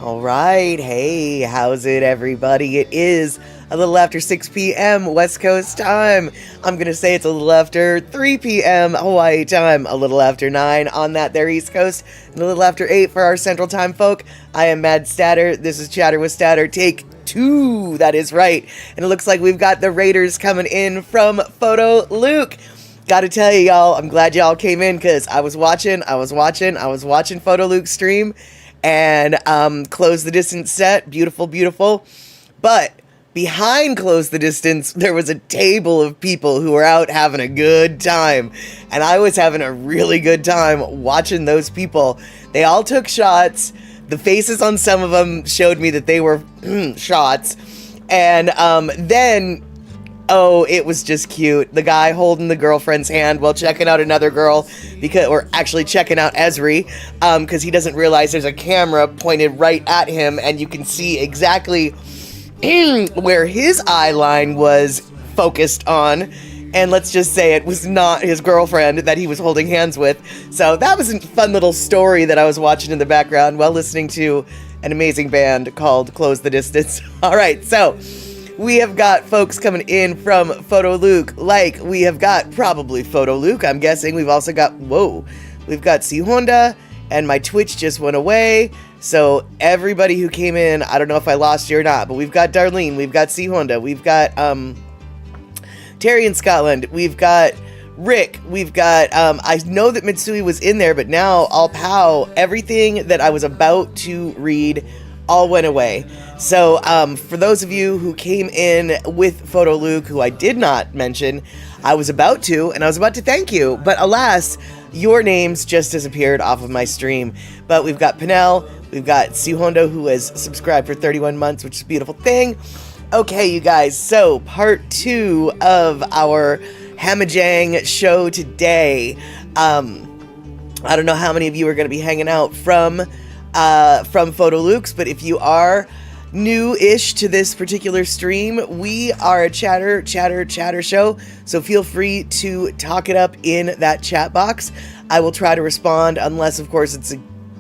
All right. Hey, how's it, everybody? It is a little after 6 p.m. West Coast time. I'm going to say it's a little after 3 p.m. Hawaii time, a little after 9 on that there East Coast, and a little after 8 for our Central Time folk. I am Mad Statter. This is Chatter with Statter. Take 2. That is right. And it looks like we've got the Raiders coming in from Photo Luke. Gotta tell you, y'all, I'm glad y'all came in because I was watching Photo Luke's stream. And Close the Distance set, beautiful. But behind Close the Distance, there was a table of people who were out having a good time. And I was having a really good time watching those people. They all took shots. The faces on some of them showed me that they were shots. And then... oh, it was just cute. The guy holding the girlfriend's hand while checking out another girl, or actually checking out Esri, because he doesn't realize there's a camera pointed right at him, and you can see exactly where his eye line was focused on. And let's just say it was not his girlfriend that he was holding hands with. So that was a fun little story that I was watching in the background while listening to an amazing band called Close the Distance. All right, so... we have got folks coming in from Photo Luke, like we have got probably Photo Luke. I'm guessing we've also got, we've got C Honda, and my Twitch just went away. So everybody who came in, I don't know if I lost you or not, but we've got Darlene, we've got C Honda, we've got Terry in Scotland, we've got Rick, we've got, I know that Mitsui was in there, but now all pow, everything that I was about to read all went away. So for those of you who came in with Photo Luke, who I did not mention, I was about to, and I was about to thank you, but alas, your names just disappeared off of my stream. But we've got Pinel, we've got C Hondo, who has subscribed for 31 months, which is a beautiful thing. Okay, you guys, so part 2 of our Hamajang show today. I don't know how many of you are going to be hanging out from Photo Luke's, but if you are new-ish to this particular stream, we are a chatter show, so feel free to talk it up in that chat box. I will try to respond, unless of course it's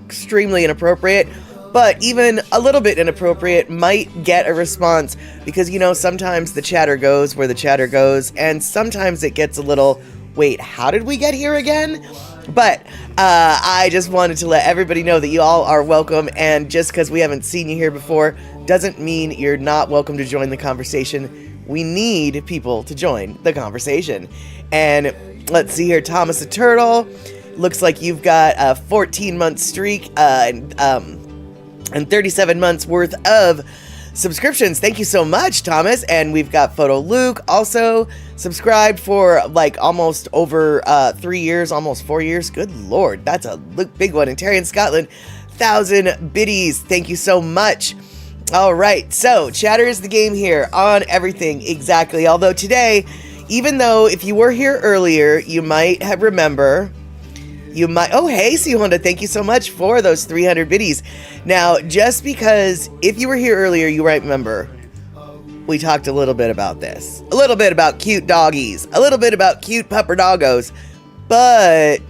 extremely inappropriate, but even a little bit inappropriate might get a response, because sometimes the chatter goes where the chatter goes, and sometimes it gets a little, wait, how did we get here again? But I just wanted to let everybody know that you all are welcome, and just because we haven't seen you here before doesn't mean you're not welcome to join the conversation. We need people to join the conversation. And let's see here, Thomas the Turtle, looks like you've got a 14-month streak and 37 months worth of subscriptions. Thank you so much, Thomas. And we've got Photo Luke also subscribed for like almost over 3 years, almost 4 years. Good lord, that's a big one. And Terry in Scotland, 1,000 biddies. Thank you so much. All right, so chatter is the game here on everything, exactly. Although today, even though if you were here earlier, you might remember. Oh, hey, C Honda, thank you so much for those 300 biddies. Now, just because if you were here earlier, you might remember, we talked a little bit about this. A little bit about cute doggies. A little bit about cute pupper doggos. But,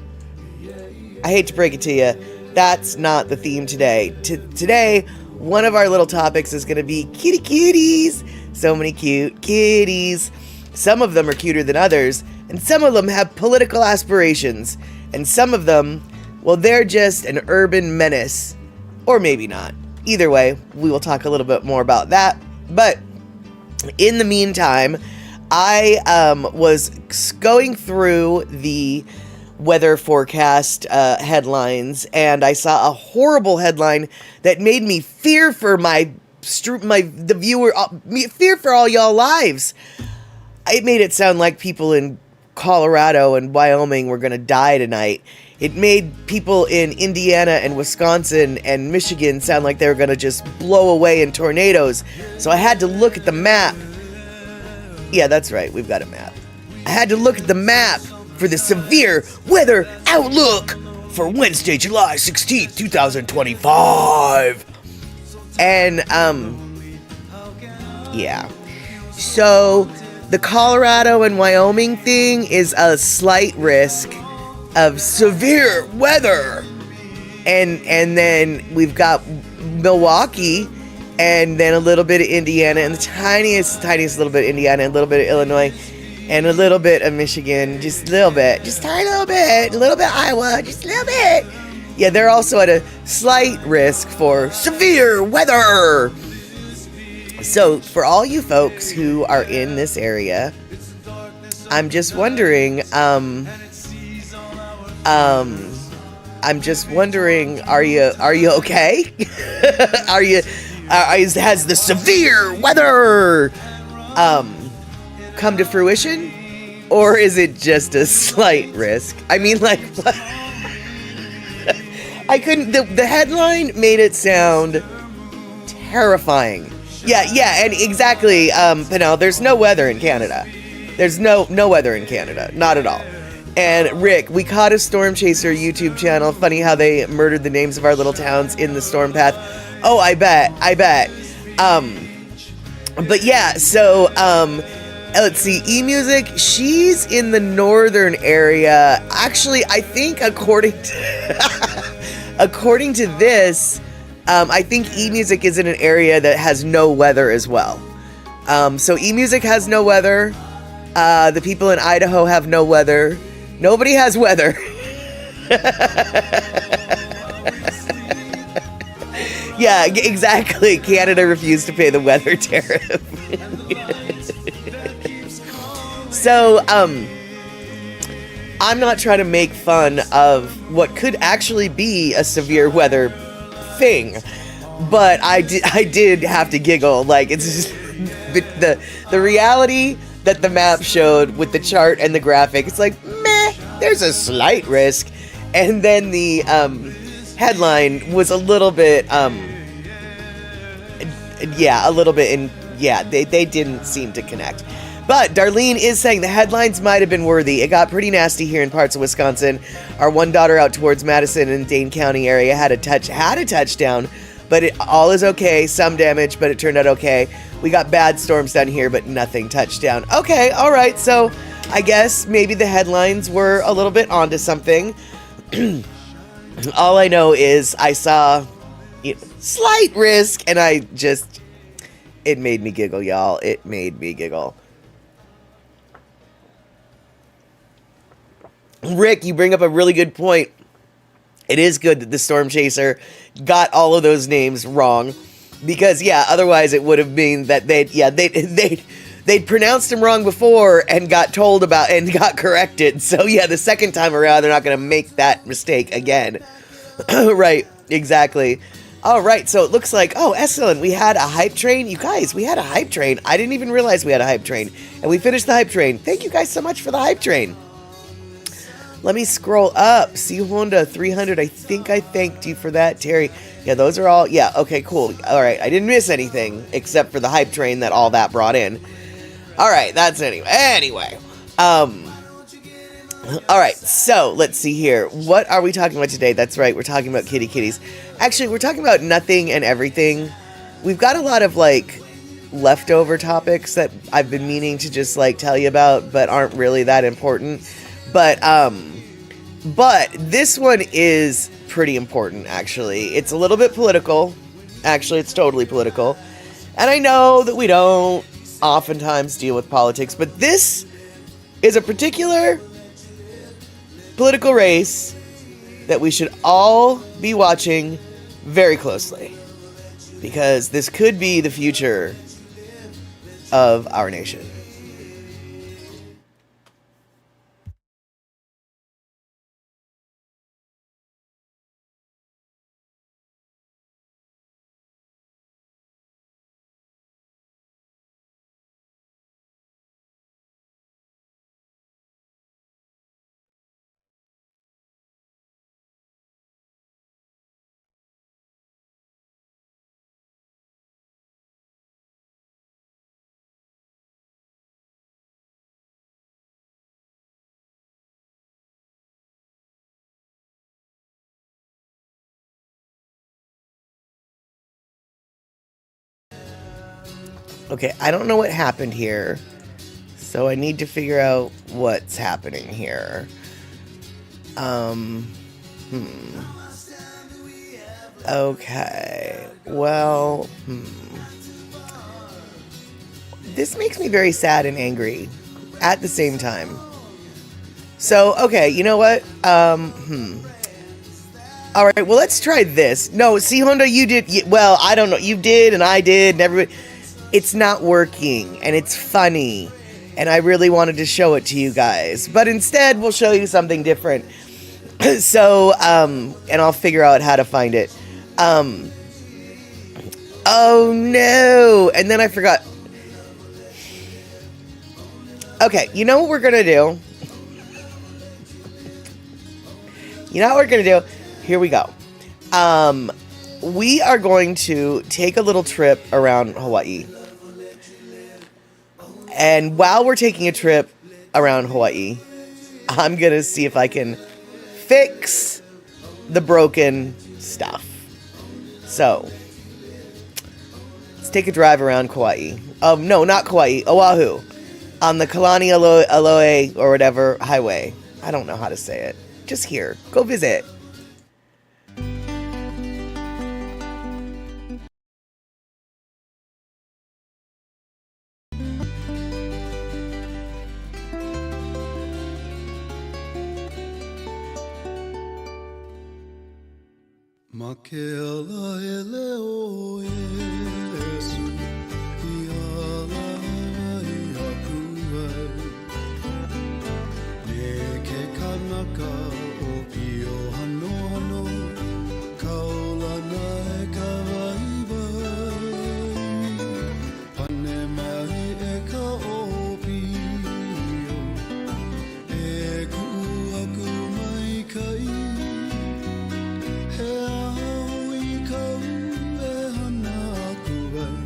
I hate to break it to you, that's not the theme today. Today, one of our little topics is going to be kitty kitties. So many cute kitties. Some of them are cuter than others, and some of them have political aspirations. And some of them, well, they're just an urban menace. Or maybe not. Either way, we will talk a little bit more about that. But in the meantime, I was going through the weather forecast headlines, and I saw a horrible headline that made me fear for fear for all y'all lives. It made it sound like people in Colorado and Wyoming were going to die tonight. It made people in Indiana and Wisconsin and Michigan sound like they were going to just blow away in tornadoes. So I had to look at the map. Yeah, that's right. We've got a map. I had to look at the map for the severe weather outlook for Wednesday, July 16th, 2025. And, yeah. So the Colorado and Wyoming thing is a slight risk of severe weather. And then we've got Milwaukee, and then a little bit of Indiana, and the tiniest little bit of Indiana, and a little bit of Illinois, and a little bit of Michigan, just a little bit, just a tiny little bit, a little bit of Iowa, just a little bit. Yeah, they're also at a slight risk for severe weather. So for all you folks who are in this area, I'm just wondering, are you okay? Has the severe weather come to fruition, or is it just a slight risk? I mean, like, I couldn't. The headline made it sound terrifying. Yeah, and exactly. Penel, there's no weather in Canada. There's no weather in Canada, not at all. And Rick, we caught a Storm Chaser YouTube channel. Funny how they murdered the names of our little towns in the storm path. Oh, I bet. But yeah, so let's see, eMusic, she's in the northern area. Actually, I think according to this, I think eMusic is in an area that has no weather as well. So eMusic has no weather. The people in Idaho have no weather. Nobody has weather. Yeah, exactly. Canada refused to pay the weather tariff. So, I'm not trying to make fun of what could actually be a severe weather thing, but I did have to giggle. Like, it's just the reality that the map showed with the chart and the graphic. It's like, meh, there's a slight risk. And then the headline was a little bit, they didn't seem to connect. But Darlene is saying the headlines might have been worthy. It got pretty nasty here in parts of Wisconsin. Our one daughter out towards Madison and Dane County area had a touchdown, but all is okay. Some damage, but it turned out okay. We got bad storms down here, but nothing touchdown. Okay, all right. So I guess maybe the headlines were a little bit onto something. All I know is I saw slight risk, and it made me giggle, y'all. It made me giggle. Rick, you bring up a really good point. It is good that the Storm Chaser got all of those names wrong, because otherwise it would have been that they'd pronounced them wrong before and got told about and got corrected. So the second time around they're not going to make that mistake again. Right, exactly. All right, so it looks like, excellent, we had a hype train. You guys, we had a hype train. I didn't even realize we had a hype train, and we finished the hype train. Thank you guys so much for the hype train. Let me scroll up. See Honda 300. I think I thanked you for that, Terry. Yeah, those are all. Yeah, okay, cool. All right, I didn't miss anything except for the hype train that all that brought in. All right, that's anyway. All right, so let's see here. What are we talking about today? That's right, we're talking about kitties. Actually, we're talking about nothing and everything. We've got a lot of leftover topics that I've been meaning to just tell you about, but aren't really that important. But this one is pretty important, actually. It's a little bit political. Actually, it's totally political. And I know that we don't oftentimes deal with politics, but this is a particular political race that we should all be watching very closely, because this could be the future of our nation. Okay, I don't know what happened here, so I need to figure out what's happening here. Okay. Well, this makes me very sad and angry at the same time. So, okay, you know what? All right, well, let's try this. No, see, Honda, you did. Well, I don't know. You did, and I did, and everybody. It's not working, and it's funny, and I really wanted to show it to you guys, but instead, we'll show you something different. So, and I'll figure out how to find it. Oh no! And then I forgot. Okay, you know what we're gonna do? You know what we're gonna do? Here we go. We are going to take a little trip around Hawaii. And while we're taking a trip around Hawaii, I'm going to see if I can fix the broken stuff. So, let's take a drive around Kauai. No, not Kauai, Oahu. On the Kalani Aloe or whatever highway. I don't know how to say it. Just here. Go visit. Makela eleo Yesu Iala Iakuai Neke kanaka o pio hano hano Kaula na e kawaibai Pane mai e ka o pio E ku aku mai kai He au I kau e hana aku ai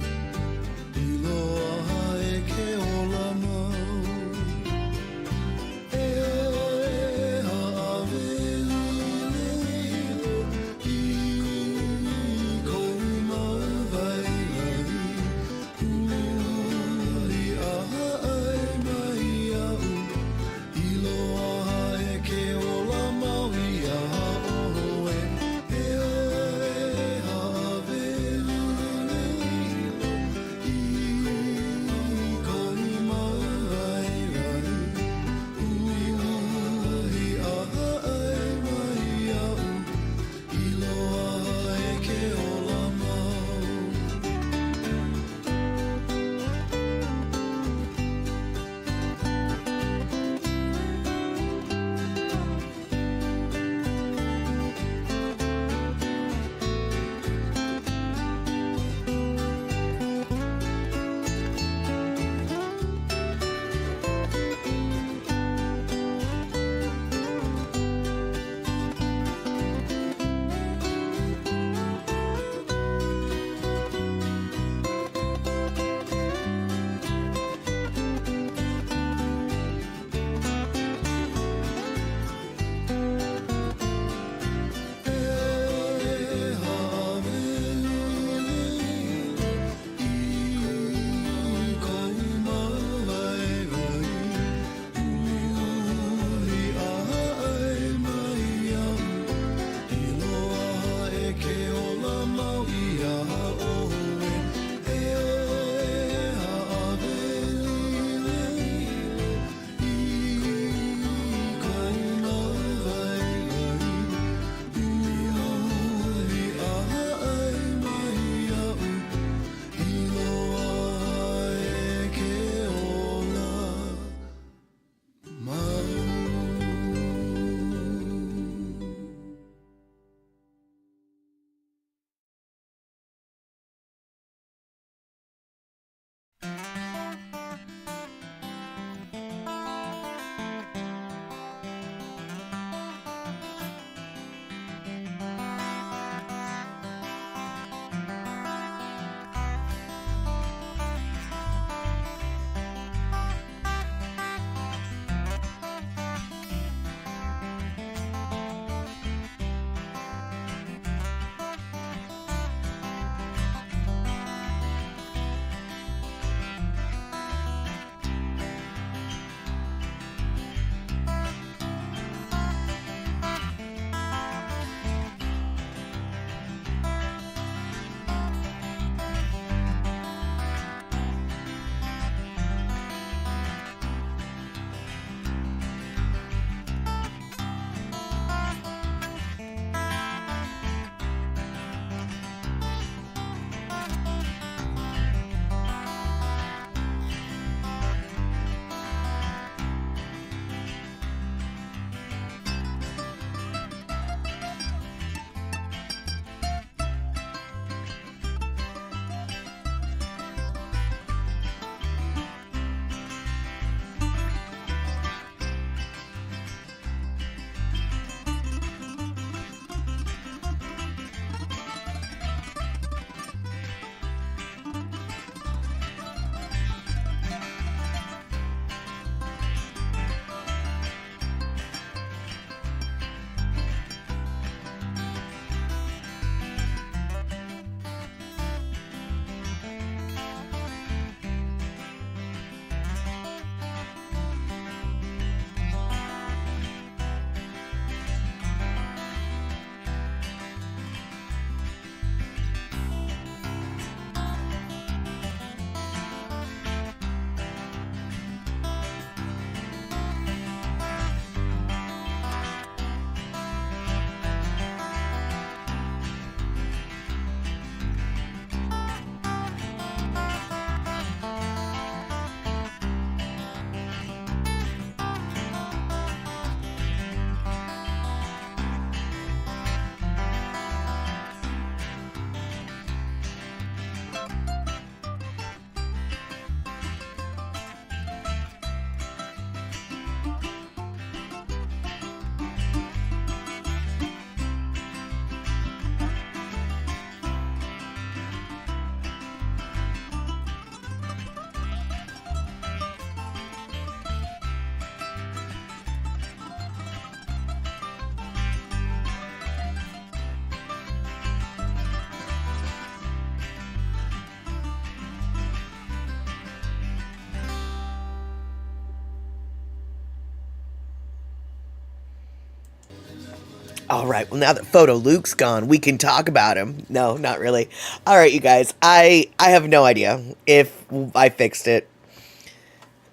All right, well, now that Photo Luke's gone, we can talk about him. No, not really. All right, you guys, I have no idea if I fixed it.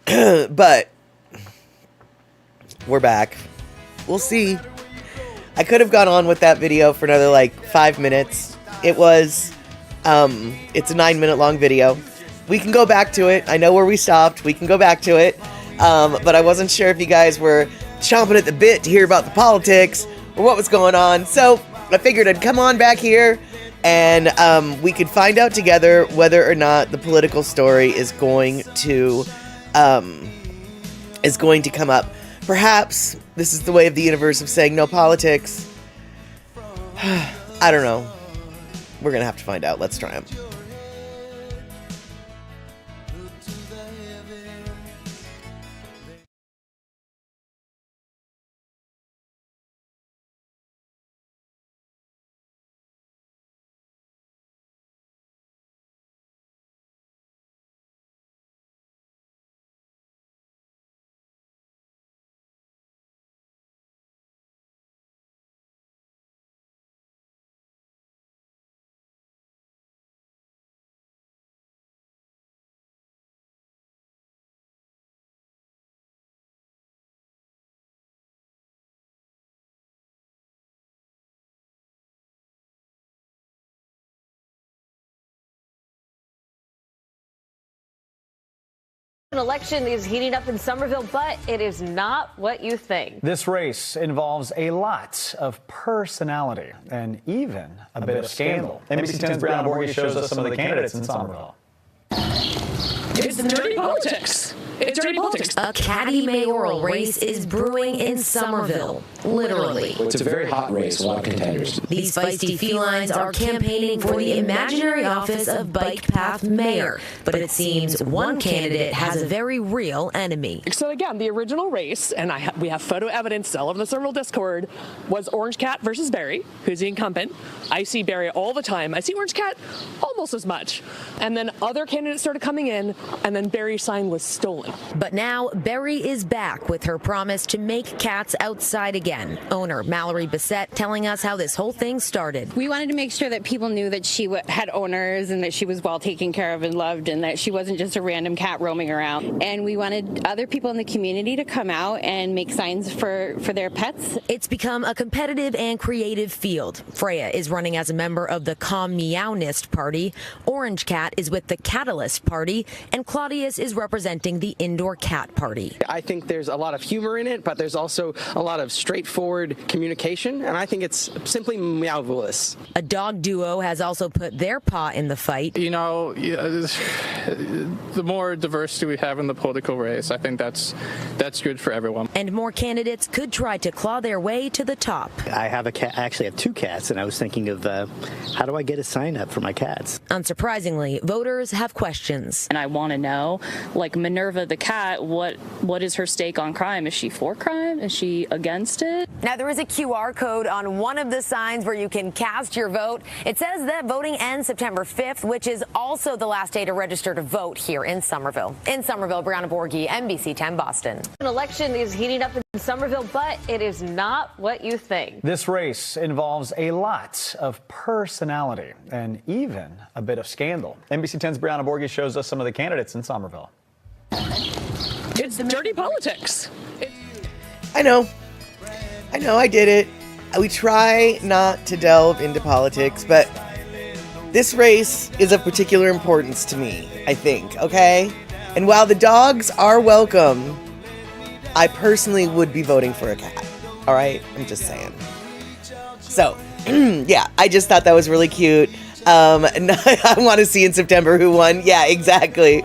But we're back. We'll see. I could have gone on with that video for another, like, 5 minutes. It was, it's a 9-minute long video. We can go back to it. I know where we stopped. We can go back to it. But I wasn't sure if you guys were chomping at the bit to hear about the politics or what was going on. So I figured I'd come on back here and we could find out together whether or not the political story is going to come up. Perhaps this is the way of the universe of saying no politics. I don't know. We're gonna have to find out. Let's try them. An election is heating up in Somerville, but it is not what you think. This race involves a lot of personality and even a bit of scandal. NBC 10's Brianna Borges shows us some of the candidates in Somerville. It's dirty politics. It's dirty politics. A catty mayoral race is brewing in Somerville, literally. It's a very hot race, a lot of contenders. These feisty felines are campaigning for the imaginary office of Bike Path Mayor, but it seems one candidate has a very real enemy. So again, the original race, and we have photo evidence all over the Somerville Discord, was Orange Cat versus Barry, who's the incumbent. I see Barry all the time. I see Orange Cat almost as much. And then other candidates started coming in, and then Barry's sign was stolen. But now Berry is back with her promise to make cats outside again. Owner Mallory Bissett telling us how this whole thing started. We wanted to make sure that people knew that she had owners and that she was well taken care of and loved and that she wasn't just a random cat roaming around. And we wanted other people in the community to come out and make signs for their pets. It's become a competitive and creative field. Freya is running as a member of the Calm Meownist Party. Orange Cat is with the Catalyst Party. And Claudius is representing the Indoor Cat Party. I think there's a lot of humor in it, but there's also a lot of straightforward communication, and I think it's simply meowvelous. A dog duo has also put their paw in the fight. You know, the more diversity we have in the political race, I think that's good for everyone. And more candidates could try to claw their way to the top. I have a cat. I actually have 2 cats, and I was thinking of how do I get a sign up for my cats? Unsurprisingly, voters have questions. And I want to know, like Minerva the cat, what is her stake on crime? Is she for crime? Is she against it? Now, there is a QR code on one of the signs where you can cast your vote. It says that voting ends September 5th, which is also the last day to register to vote here in Somerville. In Somerville, Brianna Borgie, NBC 10 Boston. An election is heating up in Somerville, but it is not what you think. This race involves a lot of personality and even a bit of scandal. NBC 10's Brianna Borges shows us some of the candidates in Somerville. It's dirty politics. I know, I did it. We try not to delve into politics, but this race is of particular importance to me, I think, okay? And while the dogs are welcome, I personally would be voting for a cat, all right? I'm just saying. So, yeah, I just thought that was really cute. I want to see in September who won. Yeah, exactly.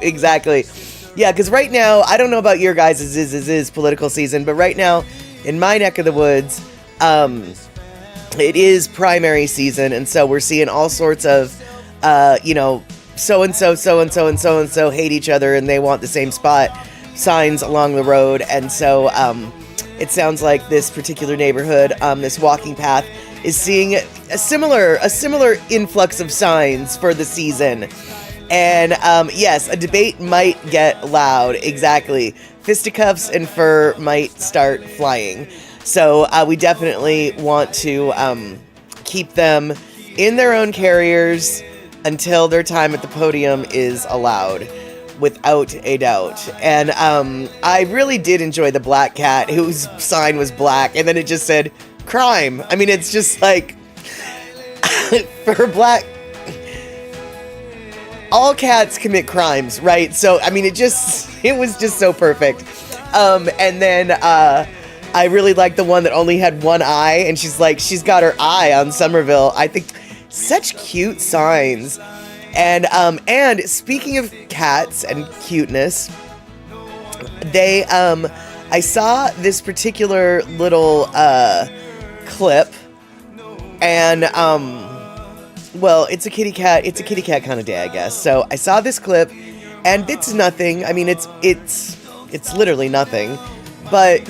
Yeah, because right now, I don't know about your guys' political season, but right now, in my neck of the woods, it is primary season, and so we're seeing all sorts of, so-and-so, so-and-so, and so-and-so hate each other, and they want the same spot signs along the road, and so it sounds like this particular neighborhood, this walking path, is seeing a similar influx of signs for the season. And yes, a debate might get loud, exactly. Fisticuffs and fur might start flying. So we definitely want to keep them in their own carriers until their time at the podium is allowed, without a doubt. And I really did enjoy the black cat whose sign was black and then it just said crime. I mean, it's just like, for black, all cats commit crimes, right? So, I mean, it was just so perfect. And then I really liked the one that only had one eye, and she's got her eye on Somerville. I think such cute signs. And speaking of cats and cuteness, I saw this particular little clip, and well, it's a kitty cat kind of day, I guess. So I saw this clip, and it's nothing. I mean, it's literally nothing, but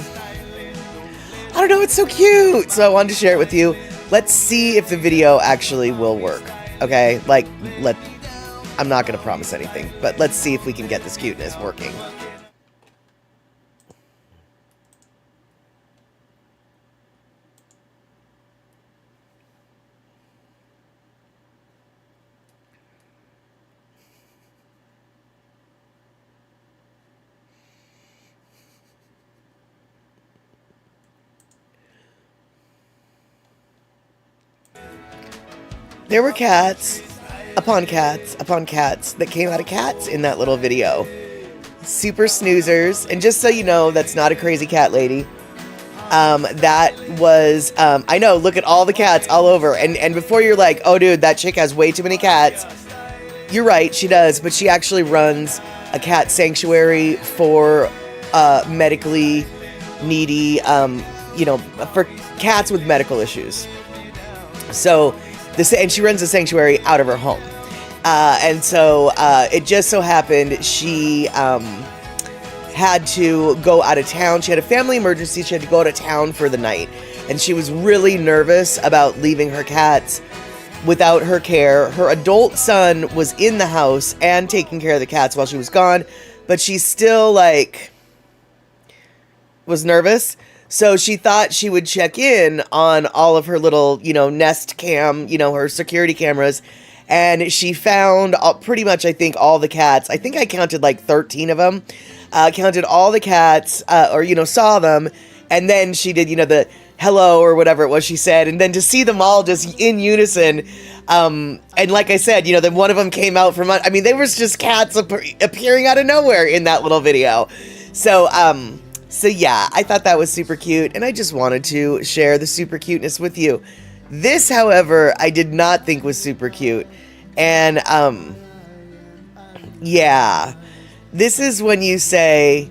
I don't know, it's so cute. So I wanted to share it with you. Let's see if the video actually will work. Okay, I'm not going to promise anything, but let's see if we can get this cuteness working. There were cats upon cats upon cats that came out of cats in that little video. Super snoozers. And just so you know, that's not a crazy cat lady. That was, I know, look at all the cats all over. And before you're like, oh dude, that chick has way too many cats. You're right, she does. But she actually runs a cat sanctuary for medically needy, for cats with medical issues. So, and she runs a sanctuary out of her home. And so it just so happened she had to go out of town. She had a family emergency. She had to go out of town for the night. And she was really nervous about leaving her cats without her care. Her adult son was in the house and taking care of the cats while she was gone. But she still, was nervous. So she thought she would check in on all of her little, Nest Cam, her security cameras. And she found pretty much, I think, all the cats. I think I counted 13 of them. Counted all the cats, saw them. And then she did, the hello or whatever it was she said. And then to see them all just in unison. And like I said, then one of them came out from, there was just cats appearing out of nowhere in that little video. So yeah, I thought that was super cute, and I just wanted to share the super cuteness with you. This, however, I did not think was super cute. And, yeah. This is when you say,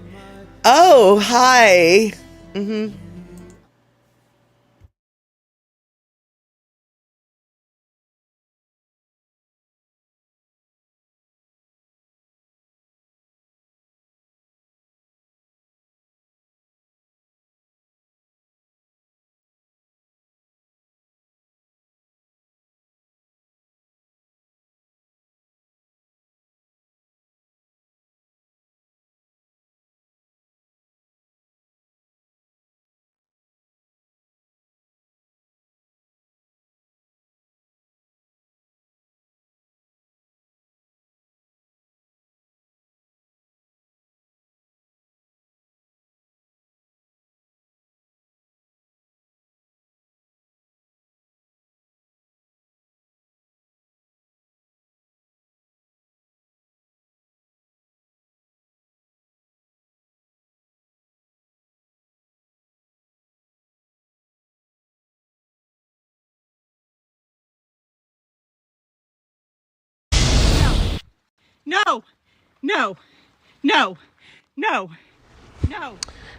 oh, hi. Mm-hmm. No, no, no, no, no.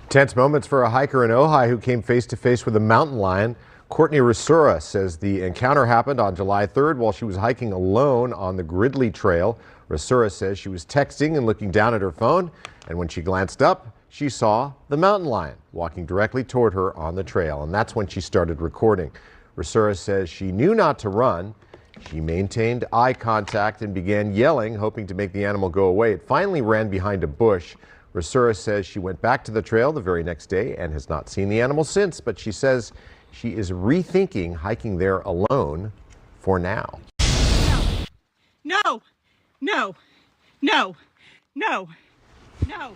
Tense moments for a hiker in Ojai who came face to face with a mountain lion. Courtney Rasura says the encounter happened on July 3rd while she was hiking alone on the Gridley Trail. Rasura says she was texting and looking down at her phone, and when she glanced up, she saw the mountain lion walking directly toward her on the trail, and that's when she started recording. Rasura says she knew not to run. She maintained eye contact and began yelling, hoping to make the animal go away. It finally ran behind a bush Rasura says she went back to the trail the very next day and has not seen the animal since, but she says she is rethinking hiking there alone for now. No, no, no, no, no.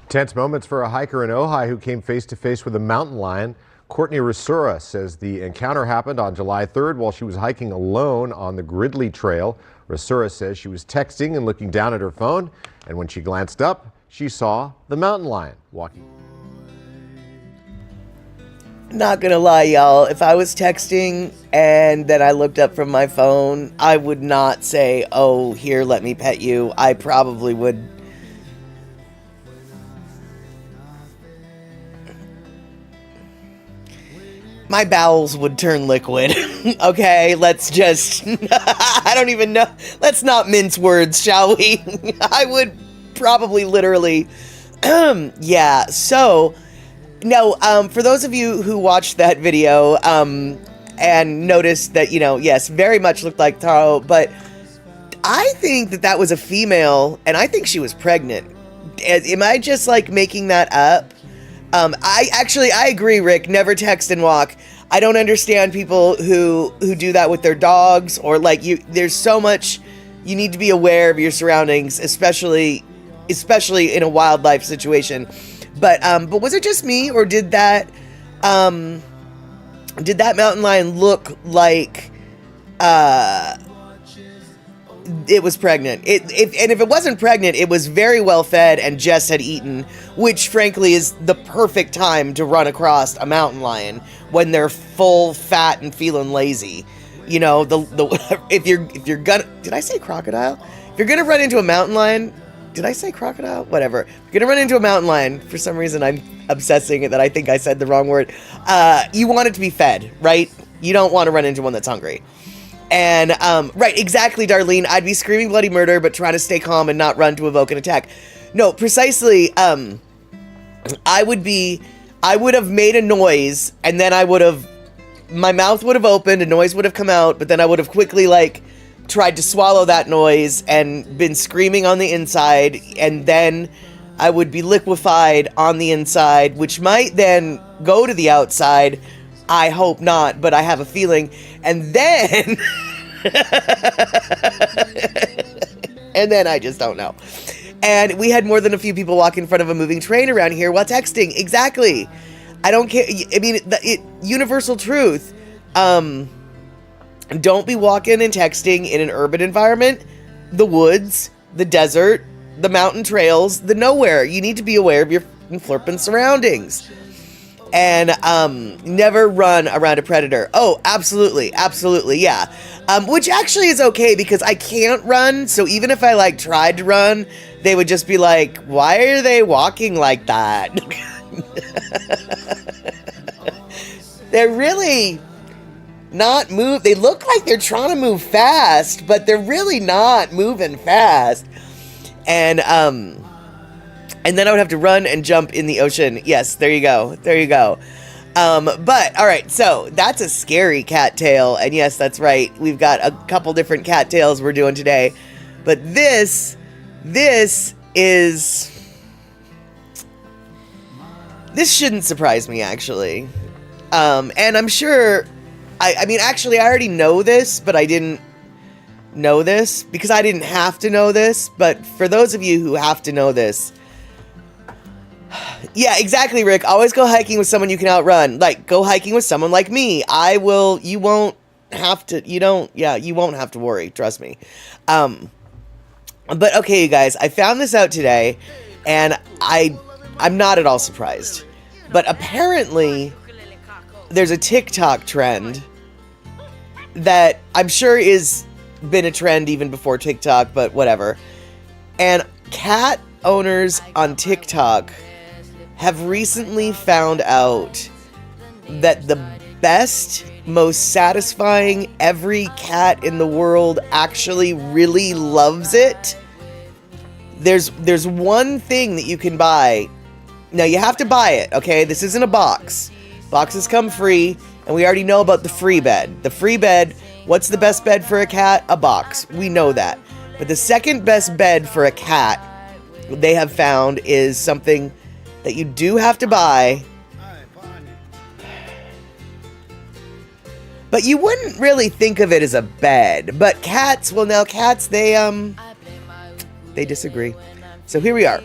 Tense moments for a hiker in Ojai who came face to face with a mountain lion. Courtney Rasura says the encounter happened on July 3rd while she was hiking alone on the Gridley Trail. Rasura says she was texting and looking down at her phone, and when she glanced up, she saw the mountain lion walking. Not gonna lie, y'all, if I was texting and then I looked up from my phone, I would not say, oh, here, let me pet you. I probably would. My bowels would turn liquid. Okay, let's just, I don't even know. Let's not mince words, shall we? I would probably literally, yeah, so, no, for those of you who watched that video, and noticed that, you know, yes, very much looked like Taro, but I think that that was a female, and I think she was pregnant. Am I just, like, making that up? I agree, Rick. Never text and walk. I don't understand people who do that with their dogs, or like there's so much you need to be aware of your surroundings, especially in a wildlife situation. But was it just me, or did that mountain lion look like it was pregnant? If it wasn't pregnant, it was very well fed and just had eaten, which frankly is the perfect time to run across a mountain lion, when they're full, fat, and feeling lazy. You know, if you're gonna, did I say crocodile? If you're gonna run into a mountain lion, did I say crocodile? Whatever. If you're gonna run into a mountain lion, for some reason I'm obsessing it that I think I said the wrong word. You want it to be fed, right? You don't want to run into one that's hungry. And, right, exactly, Darlene. I'd be screaming bloody murder, but try to stay calm and not run to evoke an attack. No, precisely, I would have made a noise, and then my mouth would have opened, a noise would have come out, but then I would have quickly, like, tried to swallow that noise and been screaming on the inside, and then I would be liquefied on the inside, which might then go to the outside. I hope not, but I have a feeling. And then, and then I just don't know. And we had more than a few people walk in front of a moving train around here while texting. Exactly. I don't care. I mean, universal truth. Don't be walking and texting in an urban environment, the woods, the desert, the mountain trails, the nowhere. You need to be aware of your flirping surroundings. And never run around a predator. Oh, absolutely, absolutely, yeah. Which actually is okay, because I can't run, so even if I, like, tried to run, they would just be like, why are they walking like that? They're really not they look like they're trying to move fast, but they're really not moving fast. And then I would have to run and jump in the ocean. Yes, there you go. There you go. But, all right, so that's a scary cattail. And yes, that's right. We've got a couple different cattails we're doing today. But this shouldn't surprise me, actually. And I'm sure, I mean, actually, I already know this, but I didn't know this because I didn't have to know this. But for those of you who have to know this, yeah, exactly, Rick. Always go hiking with someone you can outrun. Like, go hiking with someone like me. You won't have to worry. Trust me. But okay, you guys, I found this out today, and I'm not at all surprised. But apparently, there's a TikTok trend that I'm sure is been a trend even before TikTok, but whatever. And cat owners on TikTok have recently found out that the best, most satisfying, every cat in the world actually really loves it. There's one thing that you can buy. Now, you have to buy it, okay? This isn't a box. Boxes come free, and we already know about the free bed. The free bed, what's the best bed for a cat? A box. We know that. But the second best bed for a cat, they have found is something that you do have to buy, but you wouldn't really think of it as a bed. But cats, well, now cats, they disagree. So here we are.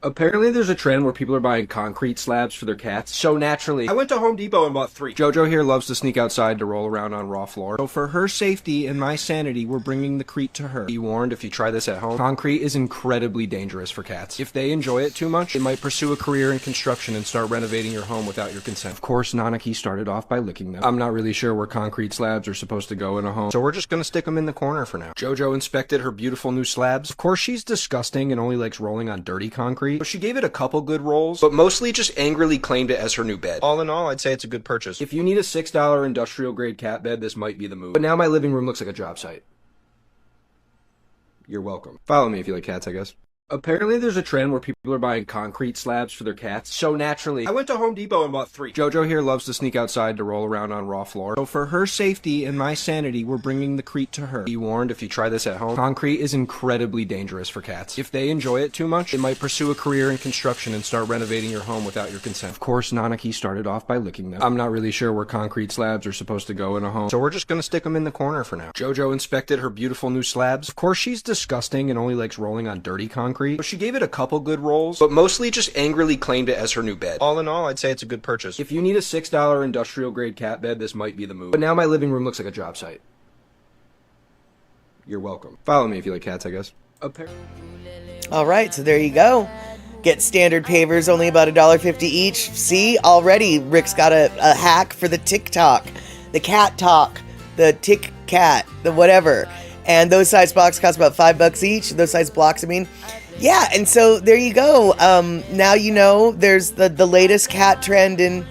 Apparently there's a trend where people are buying concrete slabs for their cats. So naturally, I went to Home Depot and bought 3. Jojo here loves to sneak outside to roll around on raw floor. So for her safety and my sanity, we're bringing the Crete to her. Be warned, if you try this at home, concrete is incredibly dangerous for cats. If they enjoy it too much, they might pursue a career in construction and start renovating your home without your consent. Of course, Nanaki started off by licking them. I'm not really sure where concrete slabs are supposed to go in a home, so we're just gonna stick them in the corner for now. Jojo inspected her beautiful new slabs. Of course, she's disgusting and only likes rolling on dirty concrete, so she gave it a couple good rolls, but mostly just angrily claimed it as her new bed. All in all, I'd say it's a good purchase. If you need a $6 industrial grade cat bed, this might be the move. But now my living room looks like a job site. You're welcome. Follow me if you like cats, I guess. Apparently there's a trend where people are buying concrete slabs for their cats. So naturally, I went to Home Depot and bought 3. Jojo here loves to sneak outside to roll around on raw floor. So for her safety and my sanity, we're bringing the Crete to her. Be warned, if you try this at home, concrete is incredibly dangerous for cats. If they enjoy it too much, they might pursue a career in construction and start renovating your home without your consent. Of course, Nanaki started off by licking them. I'm not really sure where concrete slabs are supposed to go in a home, so we're just gonna stick them in the corner for now. Jojo inspected her beautiful new slabs. Of course, she's disgusting and only likes rolling on dirty concrete, so she gave it a couple good rolls, but mostly just angrily claimed it as her new bed. All in all, I'd say it's a good purchase. If you need a $6 industrial grade cat bed, this might be the move. But now my living room looks like a job site. You're welcome. Follow me if you like cats, I guess. All right, so there you go. Get standard pavers, only about $1.50 each. See, already Rick's got a hack for the TikTok, the cat talk, the tick cat, the whatever. And those size boxes cost about $5 each. Those size blocks, I mean. Yeah, and so there you go. Now you know there's the latest cat trend in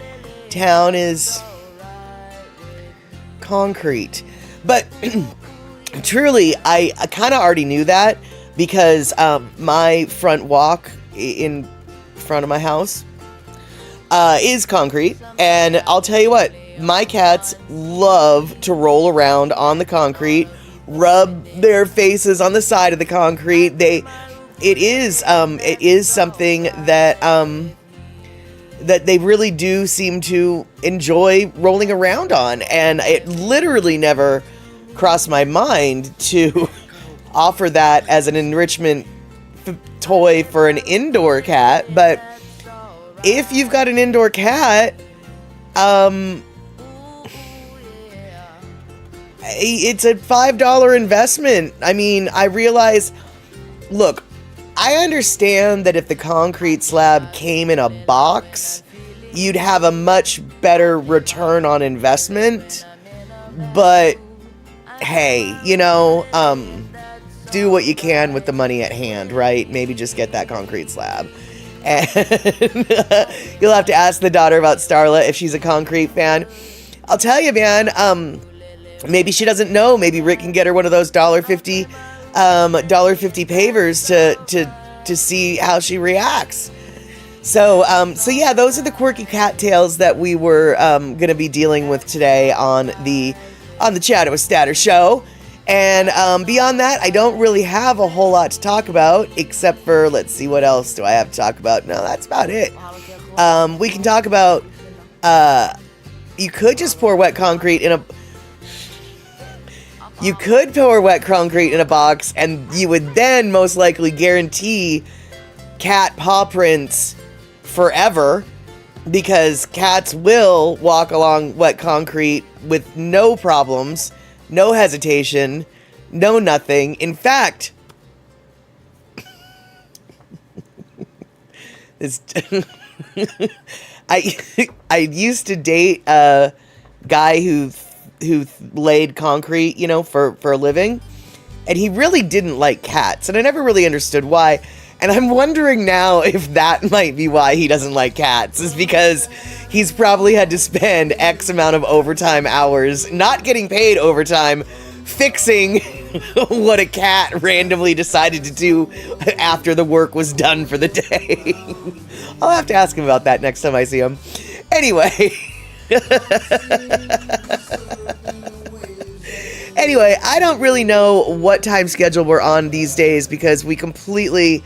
town is concrete. But truly, I kind of already knew that because my front walk in front of my house is concrete. And I'll tell you what, my cats love to roll around on the concrete, rub their faces on the side of the concrete. It is something that that they really do seem to enjoy rolling around on, and it literally never crossed my mind to offer that as an enrichment toy for an indoor cat. But if you've got an indoor cat, it's a $5 investment. I mean, I realize, look, I understand that if the concrete slab came in a box, you'd have a much better return on investment. But hey, you know, do what you can with the money at hand, right? Maybe just get that concrete slab. And you'll have to ask the daughter about Starla if she's a concrete fan. I'll tell you, man, maybe she doesn't know. Maybe Rick can get her one of those $1.50 pavers to see how she reacts. So yeah, those are the quirky cat tales that we were going to be dealing with today on the Chatter with Statter show. And beyond that, I don't really have a whole lot to talk about, except for, let's see, what else do I have to talk about? No, that's about it. We can talk about, you could just pour wet concrete in a... You could pour wet concrete in a box, and you would then most likely guarantee cat paw prints forever, because cats will walk along wet concrete with no problems, no hesitation, no nothing. In fact, I used to date a guy who laid concrete, you know, for a living. and he really didn't like cats, and I never really understood why. And I'm wondering now if that might be why he doesn't like cats, is because he's probably had to spend X amount of overtime hours, not getting paid overtime, fixing what a cat randomly decided to do after the work was done for the day. I'll have to ask him about that next time I see him. Anyway. Anyway, I don't really know what time schedule we're on these days because we completely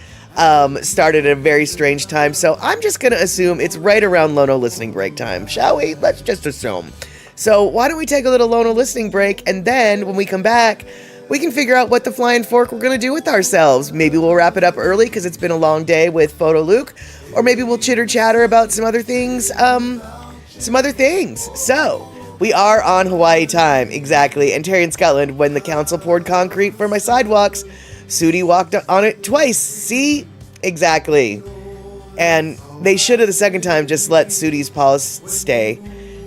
started at a very strange time. So I'm just going to assume it's right around Lono listening break time, shall we? Let's just assume. So why don't we take a little Lono listening break, and then when we come back, we can figure out what the flying fork we're going to do with ourselves. Maybe we'll wrap it up early because it's been a long day with Photo Luke, or maybe we'll chitter-chatter about some other things. So, we are on Hawaii time, exactly. And Terry in Scotland, when the council poured concrete for my sidewalks, Sudi walked on it twice. See? Exactly. And they should have the second time just let Sudi's paws stay.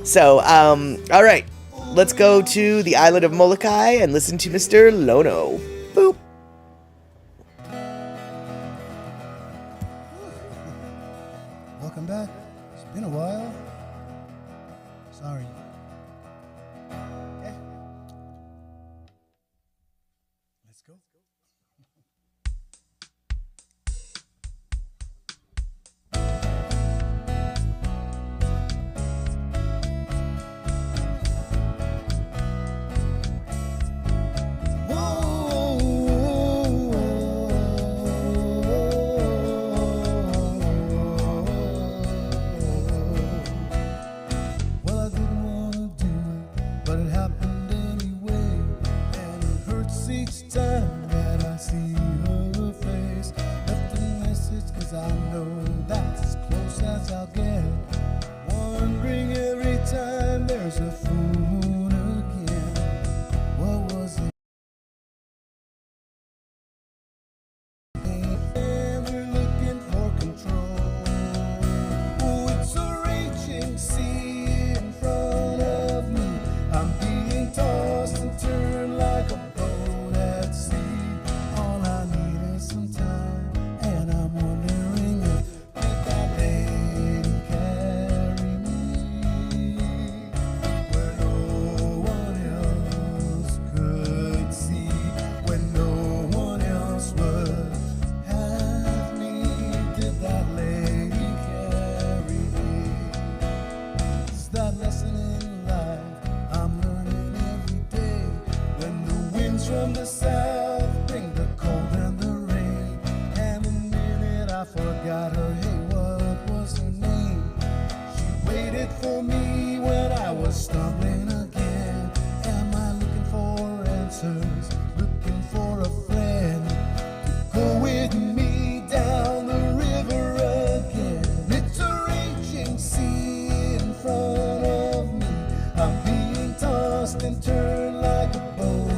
So, all right. Let's go to the island of Molokai and listen to Mr. Lono. Boop. Welcome back. It's been a while. Sorry. Okay. Let's go. From the south, bring the cold and the rain. And the minute I forgot her, hey, what was her name? She waited for me when I was stumbling again. Am I looking for answers? Looking for a friend to go with me down the river again. It's a raging sea in front of me. I'm being tossed and turned like a boat.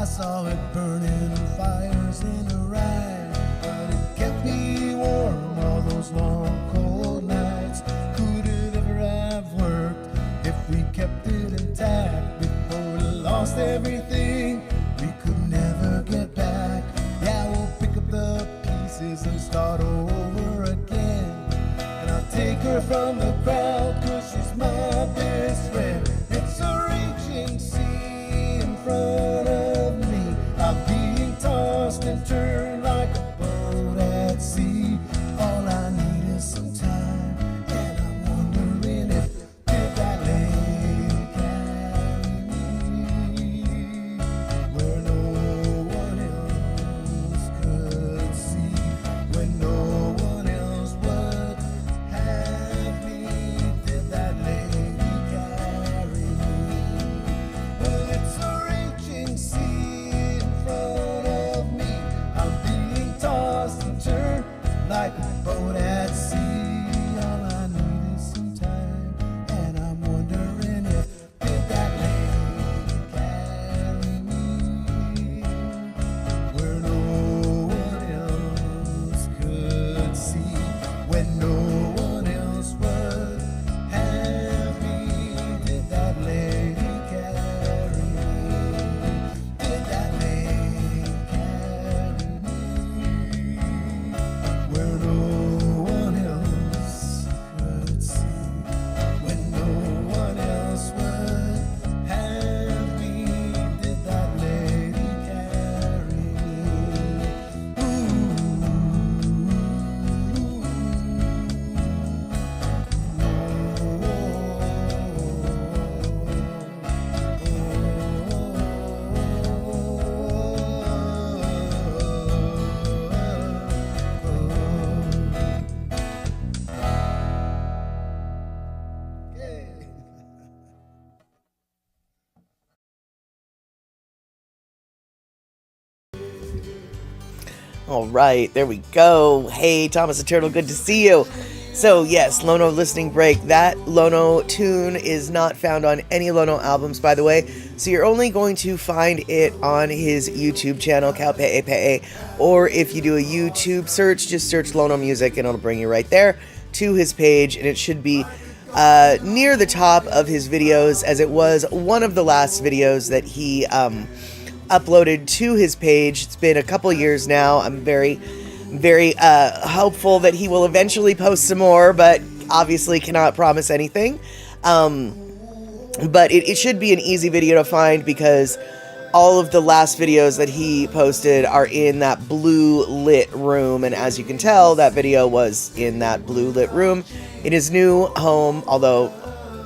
I saw it burning fires in a ride, but it kept me warm all those long cold nights. Could it ever have worked if we kept it intact? Before we lost everything, we could never get back. Yeah, we'll pick up the pieces and start over again. And I'll take her from the crowd, 'cause she's my best friend. It's a raging sea in front of me. I'm being tossed and turned like a boat at sea. All I need is some time, and I'm wondering if did that lady carry me where no one else could All right, there we go. Hey, Thomas the Turtle, good to see you. So yes, Lono listening break. That Lono tune is not found on any Lono albums, by the way. So you're only going to find it on his YouTube channel, Cattails. Or if you do a YouTube search, just search Lono Music and it'll bring you right there to his page. And it should be near the top of his videos, as it was one of the last videos that he uploaded to his page. It's been a couple years now. I'm very hopeful that he will eventually post some more, but obviously cannot promise anything. But it should be an easy video to find, because all of the last videos that he posted are in that blue lit room, and as you can tell, that video was in that blue lit room in his new home, although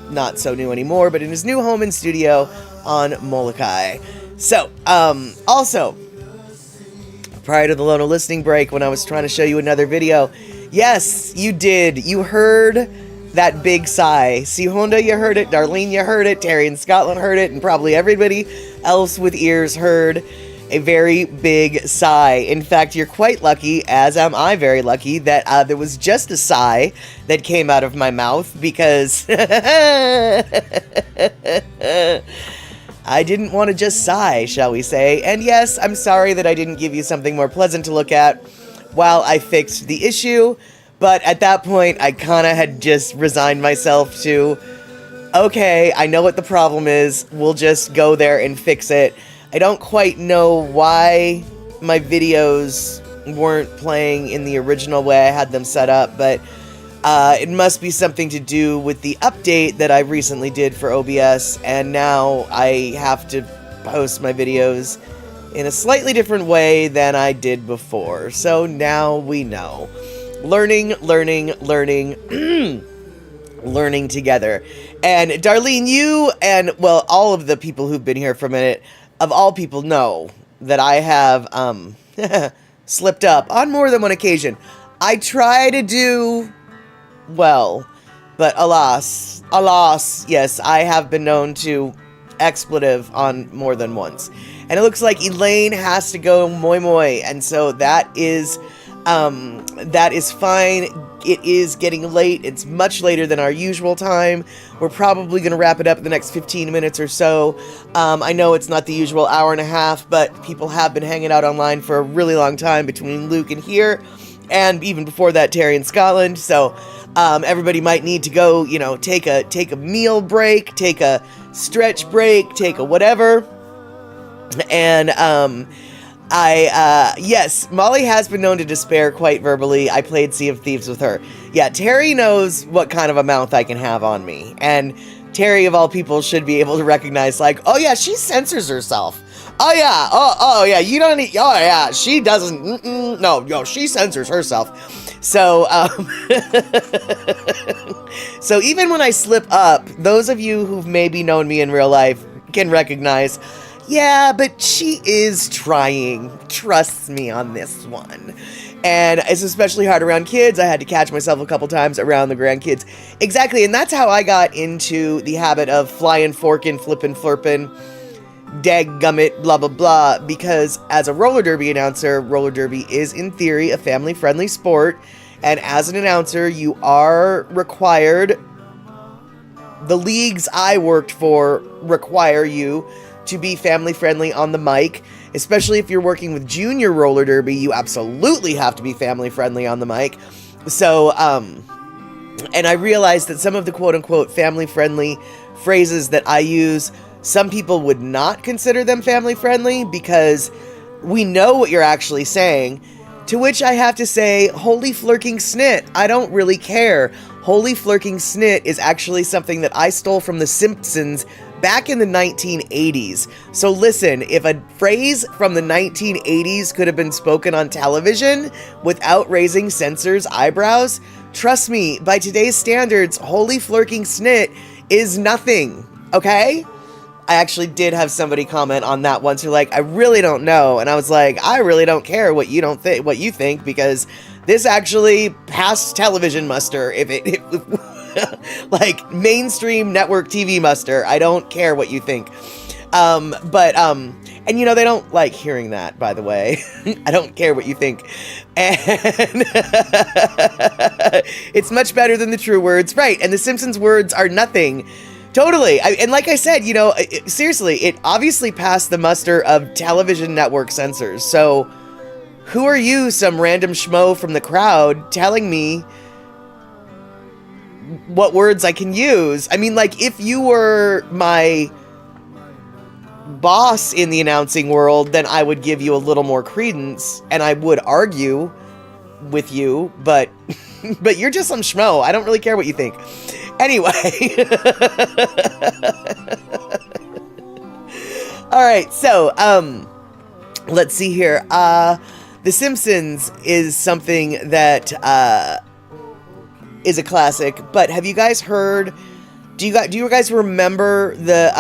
not so new anymore, but in his new home and studio on Molokai. So, also, prior to the Lono listening break, when I was trying to show you another video, yes, you did. You heard that big sigh. See, Honda, you heard it. Darlene, you heard it. Terry in Scotland heard it. And probably everybody else with ears heard a very big sigh. In fact, you're quite lucky, as am I very lucky, that there was just a sigh that came out of my mouth, because I didn't want to just sigh, shall we say. And yes, I'm sorry that I didn't give you something more pleasant to look at while I fixed the issue. But at that point, I kind of had just resigned myself to, okay, I know what the problem is. We'll just go there and fix it. I don't quite know why my videos weren't playing in the original way I had them set up, but it must be something to do with the update that I recently did for OBS, and now I have to post my videos in a slightly different way than I did before. So now we know. Learning together. And Darlene, you and, well, all of the people who've been here for a minute, of all people, know that I have slipped up on more than one occasion. I try to do well, but alas, yes, I have been known to expletive on more than once. And it looks like Elaine has to go moi moi, and so that is fine. It is getting late. It's much later than our usual time. We're probably going to wrap it up in the next 15 minutes or so. I know it's not the usual hour and a half, but people have been hanging out online for a really long time between Luke and here, and even before that, Terry in Scotland. So everybody might need to go, you know, take a meal break, take a stretch break, take a whatever. And yes, Molly has been known to despair quite verbally. I played Sea of Thieves with her. Yeah, Terry knows what kind of a mouth I can have on me. And Terry, of all people, should be able to recognize, like, oh yeah, she censors herself. Oh yeah, oh yeah, you don't need, oh yeah, she doesn't, no, she censors herself. So, so even when I slip up, those of you who've maybe known me in real life can recognize, yeah, but she is trying. Trust me on this one. And it's especially hard around kids. I had to catch myself a couple times around the grandkids. Exactly, and that's how I got into the habit of flying, forking, flipping, flirping, dadgummit, blah, blah, blah, because as a roller derby announcer, roller derby is, in theory, a family-friendly sport, and as an announcer, you are required, the leagues I worked for require you to be family-friendly on the mic, especially if you're working with junior roller derby, you absolutely have to be family-friendly on the mic. So, and I realized that some of the quote-unquote family-friendly phrases that I use, some people would not consider them family-friendly because we know what you're actually saying, to which I have to say, holy flirking snit, I don't really care. Holy flirking snit is actually something that I stole from The Simpsons back in the 1980s. So listen, if a phrase from the 1980s could have been spoken on television without raising censors' eyebrows, trust me, by today's standards, holy flirking snit is nothing, okay? I actually did have somebody comment on that once who like, I really don't know. And I was like, I really don't care what you don't think, what you think, because this actually passed television muster. If like mainstream network TV muster, I don't care what you think. And they don't like hearing that, by the way. I don't care what you think. And it's much better than the true words. Right, and the Simpsons words are nothing. Totally. And like I said, seriously, it obviously passed the muster of television network censors. So who are you, some random schmo from the crowd, telling me what words I can use? I mean, like, if you were my boss in the announcing world, then I would give you a little more credence, and I would argue with you, but you're just some schmo. I don't really care what you think. Anyway. All right, so let's see here. The Simpsons is something that is a classic, but have you guys heard, do you guys remember the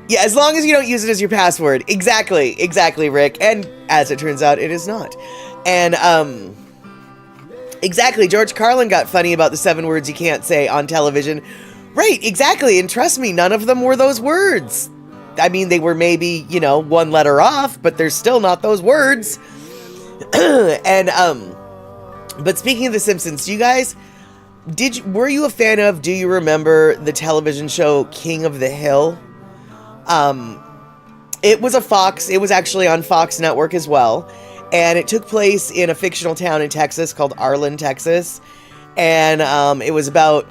yeah, as long as you don't use it as your password. Exactly, Rick. And as it turns out, it is not. And, exactly, George Carlin got funny about the 7 words you can't say on television. Right, exactly, and trust me, none of them were those words. I mean, they were maybe, 1 letter off, but they're still not those words. And, but speaking of The Simpsons, do you guys, were you a fan of, do you remember the television show King of the Hill? It was it was actually on Fox Network as well, and it took place in a fictional town in Texas called Arlen, Texas, and it was about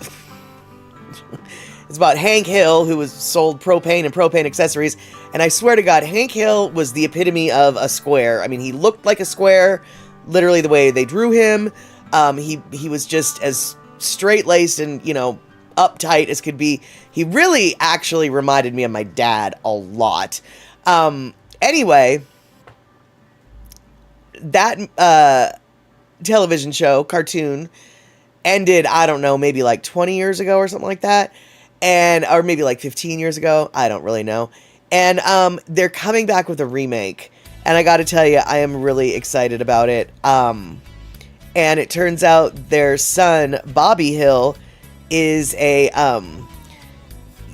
Hank Hill, who sold propane and propane accessories, and I swear to God, Hank Hill was the epitome of a square. I mean, he looked like a square, literally the way they drew him. He was just as straight-laced and, uptight as could be. He really actually reminded me of my dad a lot. Anyway, that television show, cartoon, ended, I don't know, maybe like 20 years ago or something like that. Or maybe like 15 years ago. I don't really know. And they're coming back with a remake. And I gotta tell you, I am really excited about it. And it turns out their son, Bobby Hill, is a,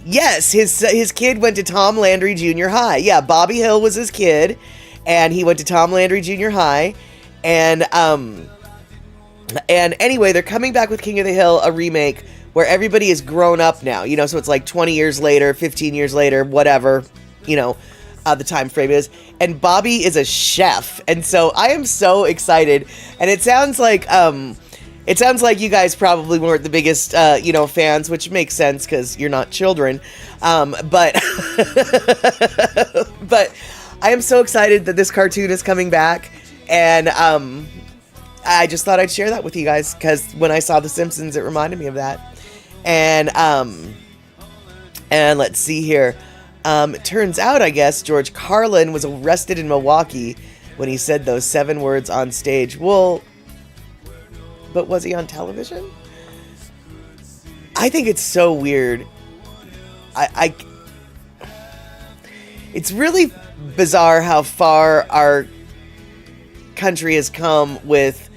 yes, his kid went to Tom Landry Junior High. Yeah, Bobby Hill was his kid, and he went to Tom Landry Junior High, and anyway, they're coming back with King of the Hill, a remake, where everybody is grown up now, so it's like 20 years later, 15 years later, whatever, the time frame is, and Bobby is a chef, and so I am so excited, and it sounds like you guys probably weren't the biggest, fans, which makes sense because you're not children. But I am so excited that this cartoon is coming back. And I just thought I'd share that with you guys because when I saw The Simpsons, it reminded me of that. And let's see here. It turns out, I guess, George Carlin was arrested in Milwaukee when he said those 7 words on stage. Well, but was he on television? I think it's so weird. It's really bizarre how far our country has come with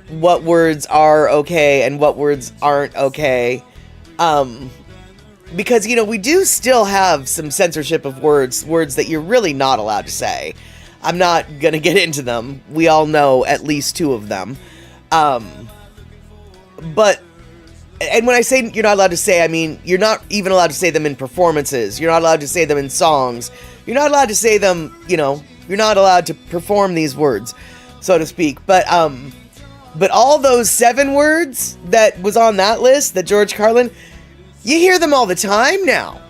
what words are okay and what words aren't okay. Because, we do still have some censorship of words that you're really not allowed to say. I'm not going to get into them. We all know at least 2 of them. And when I say you're not allowed to say, I mean, you're not even allowed to say them in performances. You're not allowed to say them in songs. You're not allowed to say them, you're not allowed to perform these words, so to speak. But all those 7 words that was on that list, that George Carlin, you hear them all the time now.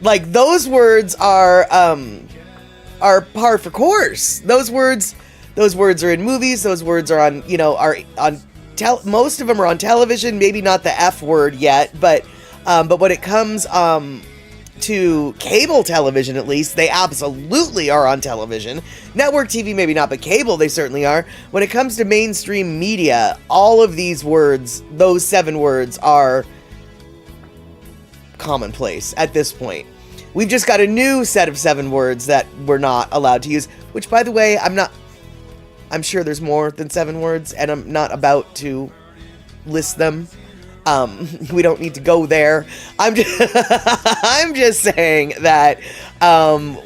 Like, those words are par for course. Those words are in movies. Those words are on, most of them are on television. Maybe not the F word yet, but when it comes to cable television, at least, they absolutely are on television. Network TV, maybe not, but cable, they certainly are. When it comes to mainstream media, all of these words, those 7 words, are commonplace at this point. We've just got a new set of 7 words that we're not allowed to use, which, by the way, I'm sure there's more than 7 words, and I'm not about to list them. We don't need to go there. I'm just saying that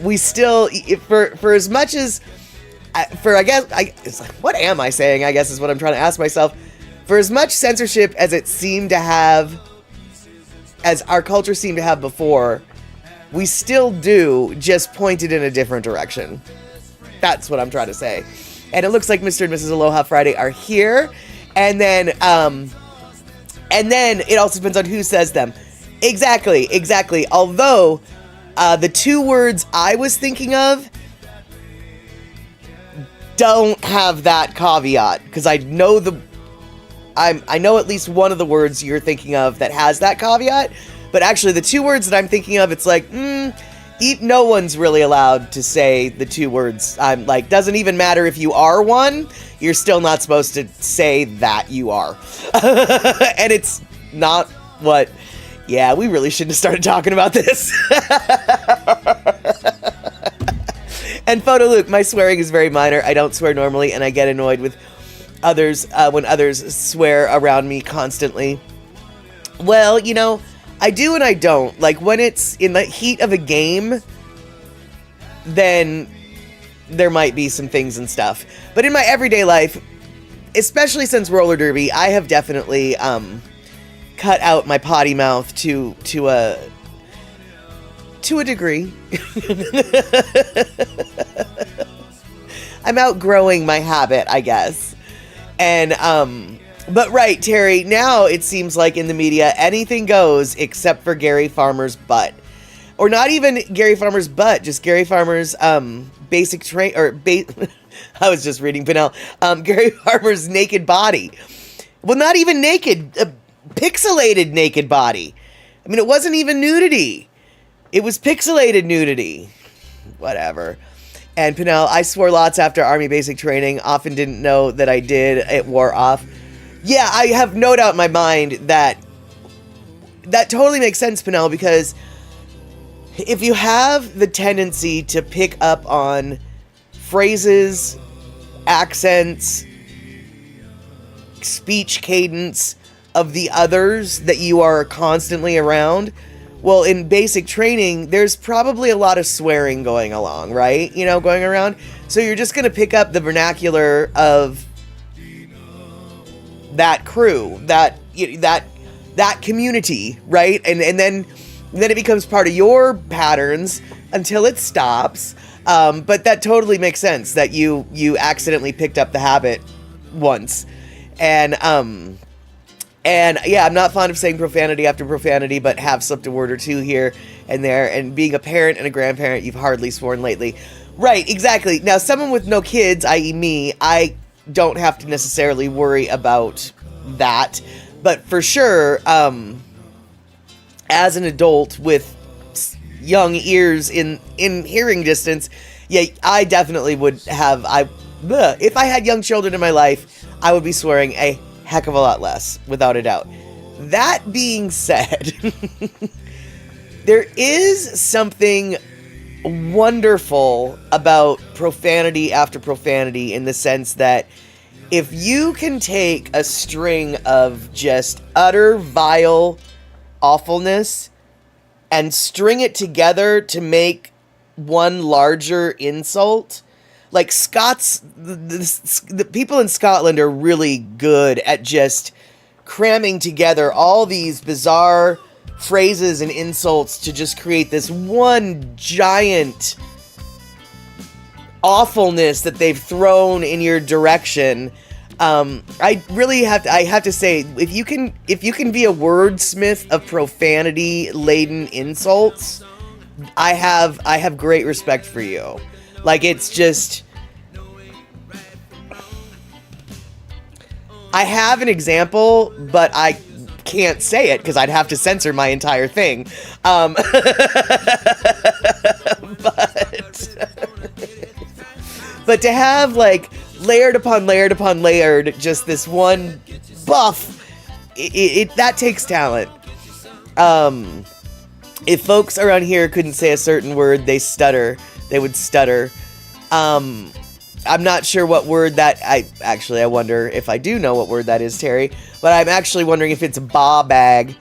we still, for as much as, it's like, what am I saying? I guess is what I'm trying to ask myself. For as much censorship as it seemed to have, as our culture seemed to have before, we still do, just pointed in a different direction. That's what I'm trying to say. And it looks like Mr. and Mrs. Aloha Friday are here. And then it also depends on who says them. Exactly. Although, the two words I was thinking of don't have that caveat, because I know I know at least one of the words you're thinking of that has that caveat, but actually the two words that I'm thinking of, it's like, no one's really allowed to say the two words. I'm like, doesn't even matter if you are one, you're still not supposed to say that you are. And it's not what, yeah, we really shouldn't have started talking about this. And Photo Luke, my swearing is very minor. I don't swear normally, and I get annoyed with others when others swear around me constantly. Well, you know, I do and I don't. Like, when it's in the heat of a game, then there might be some things and stuff. But in my everyday life, especially since roller derby, I have definitely cut out my potty mouth to a degree. I'm outgrowing my habit, I guess. And but right, Terry, now it seems like in the media anything goes except for Gary Farmer's butt. Or not even Gary Farmer's butt, just Gary Farmer's basic train or I was just reading Pinnell. Gary Farmer's naked body. Well, not even naked, a pixelated naked body. I mean, it wasn't even nudity. It was pixelated nudity. Whatever. And Pinnell, I swore lots after Army basic training. Often didn't know that I did. It wore off. Yeah, I have no doubt in my mind that totally makes sense, Pinnell, because if you have the tendency to pick up on phrases, accents, speech cadence of the others that you are constantly around, well, in basic training, there's probably a lot of swearing going along, right? You know, going around. So you're just going to pick up the vernacular of that crew, that community, right? And then it becomes part of your patterns until it stops. But that totally makes sense that you accidentally picked up the habit once. And yeah, I'm not fond of saying profanity after profanity, but have slipped a word or two here and there. And being a parent and a grandparent, you've hardly sworn lately. Right, exactly. Now, someone with no kids, i.e. me, I don't have to necessarily worry about that. But for sure, as an adult with young ears in hearing distance, yeah, I definitely would have, if I had young children in my life, I would be swearing a heck of a lot less, without a doubt. That being said, there is something wonderful about profanity after profanity, in the sense that if you can take a string of just utter vile awfulness and string it together to make one larger insult. Like the people in Scotland are really good at just cramming together all these bizarre phrases and insults to just create this one giant awfulness that they've thrown in your direction. I really have to say, if you can be a wordsmith of profanity laden insults, I have great respect for you. Like, it's just, I have an example, but I can't say it because I'd have to censor my entire thing. But to have, like, layered upon layered upon layered, just this one buff, that takes talent. If folks around here couldn't say a certain word, they would stutter. I'm not sure what word that, I wonder if I do know what word that is, Terry. but I'm actually wondering if it's ba bag.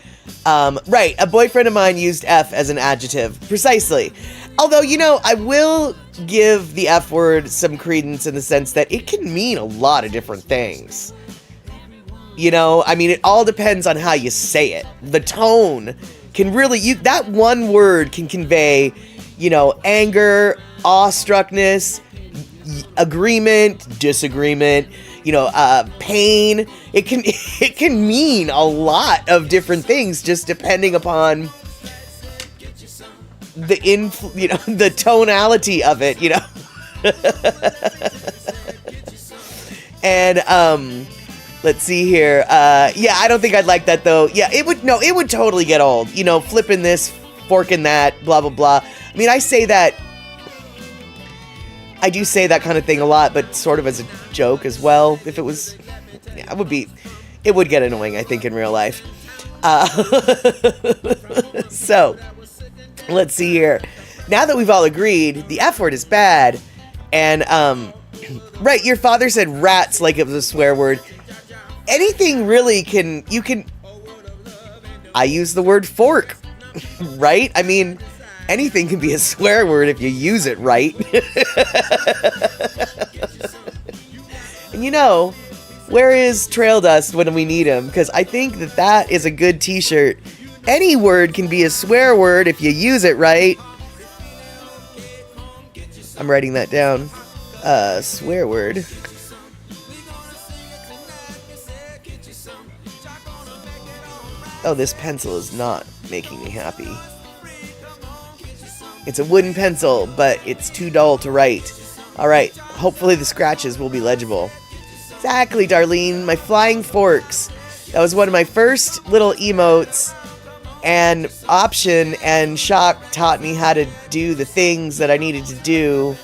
Right, a boyfriend of mine used F as an adjective. Precisely. Although, you know, I will give the F word some credence in the sense that it can mean a lot of different things. You know, I mean, it all depends on how you say it. The tone can really, that one word can convey, you know, anger, awestruckness, agreement, disagreement, you know, pain. It can mean a lot of different things just depending upon the tonality of it, you know. And let's see here. Yeah, I don't think I'd like that though. Yeah, it would totally get old. You know, flipping this, forking that, blah blah blah. I mean, I do say that kind of thing a lot, but sort of as a joke as well. If it was, yeah, it would get annoying, I think, in real life. So, let's see here. Now that we've all agreed, the F word is bad, and, right, your father said rats like it was a swear word. Anything really I use the word fork, right? I mean, anything can be a swear word if you use it right. And you know, where is Trail Dust when we need him? Because I think that is a good t-shirt. Any word can be a swear word if you use it right. I'm writing that down. Swear word. Oh, this pencil is not making me happy. It's a wooden pencil, but it's too dull to write. Alright, hopefully the scratches will be legible. Exactly, Darlene, my flying forks. That was one of my first little emotes, and Option and Shock taught me how to do the things that I needed to do,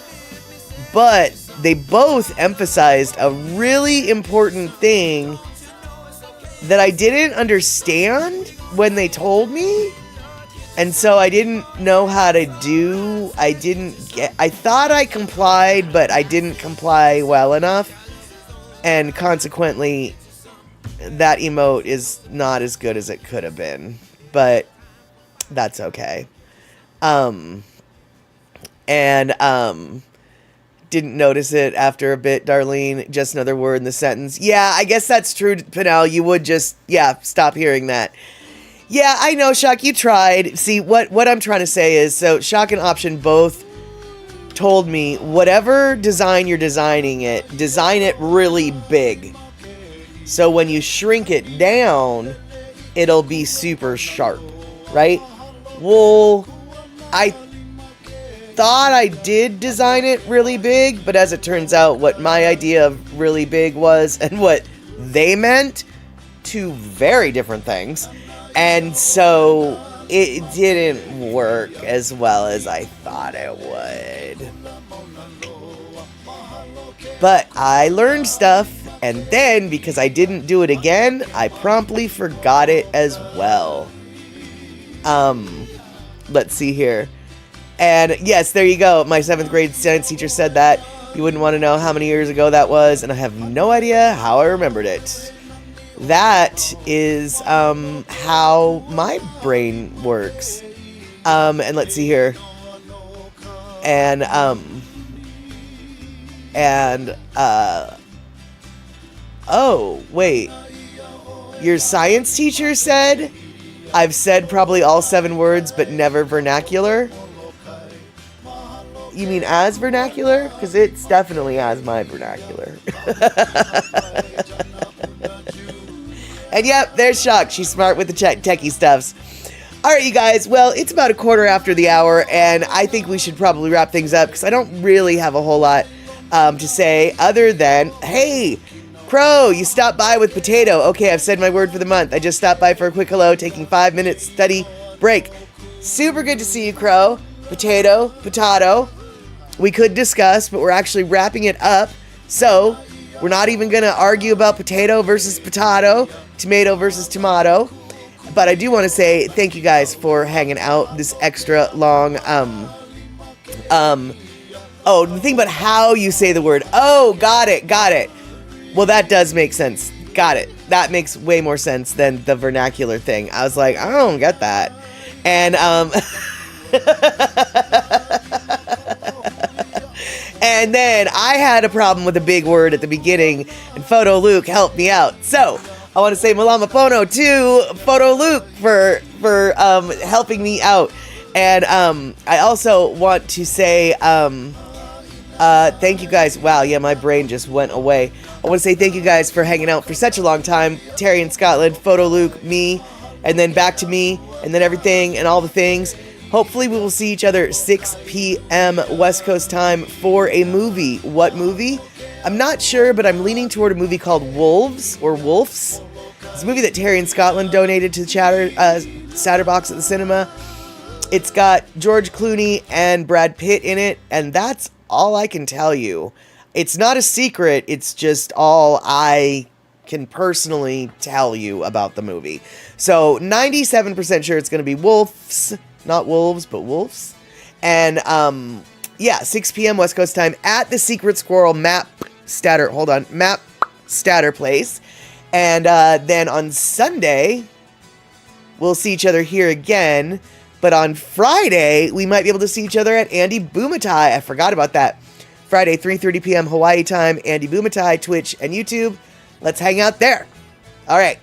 but they both emphasized a really important thing that I didn't understand when they told me. And so I didn't know how to do. I thought I complied, but I didn't comply well enough. And consequently, that emote is not as good as it could have been. But that's okay. Didn't notice it after a bit, Darlene. Just another word in the sentence. Yeah, I guess that's true, Pinnell. You would just, stop hearing that. Yeah, I know, Shock, you tried. See, what I'm trying to say is, so Shock and Option both told me, whatever design you're designing it, design it really big. So when you shrink it down, it'll be super sharp, right? Well, I thought I did design it really big, but as it turns out, what my idea of really big was and what they meant, two very different things. And so it didn't work as well as I thought it would. But I learned stuff, and then because I didn't do it again, I promptly forgot it as well. Let's see here. And yes, there you go. My 7th grade science teacher said that. You wouldn't want to know how many years ago that was, and I have no idea how I remembered it. That is how my brain works. And let's see here. And oh, wait. Your science teacher said I've said probably all 7 words, but never vernacular? You mean as vernacular? Because it's definitely as my vernacular. And yep, there's Shock. She's smart with the techie stuffs. Alright, you guys. Well, it's about 1/4 after the hour, and I think we should probably wrap things up, because I don't really have a whole lot to say, other than, hey, Crow, you stopped by with Potato. Okay, I've said my word for the month. I just stopped by for a quick hello, taking 5 minutes study break. Super good to see you, Crow. Potato. We could discuss, but we're actually wrapping it up. So, we're not even going to argue about potato versus potato, tomato versus tomato. But I do want to say thank you guys for hanging out this extra long, oh, the thing about how you say the word. Oh, got it. Well, that does make sense. Got it. that makes way more sense than the vernacular thing. I was like, I don't get that. And and then I had a problem with a big word at the beginning, and Photo Luke helped me out. So I want to say Malama Pono to Photo Luke for helping me out. And I also want to say thank you guys. Wow, yeah, my brain just went away. I want to say thank you guys for hanging out for such a long time. Terry in Scotland, Photo Luke, me, and then back to me, and then everything and all the things. Hopefully we will see each other 6 p.m. West Coast time for a movie. What movie? I'm not sure, but I'm leaning toward a movie called Wolves or Wolves. It's a movie that Terry in Scotland donated to the Chatterbox at the cinema. It's got George Clooney and Brad Pitt in it, and that's all I can tell you. It's not a secret, it's just all I can personally tell you about the movie. So 97% sure it's going to be Wolves, not Wolves, but Wolves. And yeah, 6 p.m. West Coast time at the Secret Squirrel Map Statter place. And then on Sunday, we'll see each other here again. But on Friday, we might be able to see each other at Andy Boomatai. I forgot about that. Friday, 3:30 p.m. Hawaii time, Andy Boomatai, Twitch and YouTube. Let's hang out there. All right.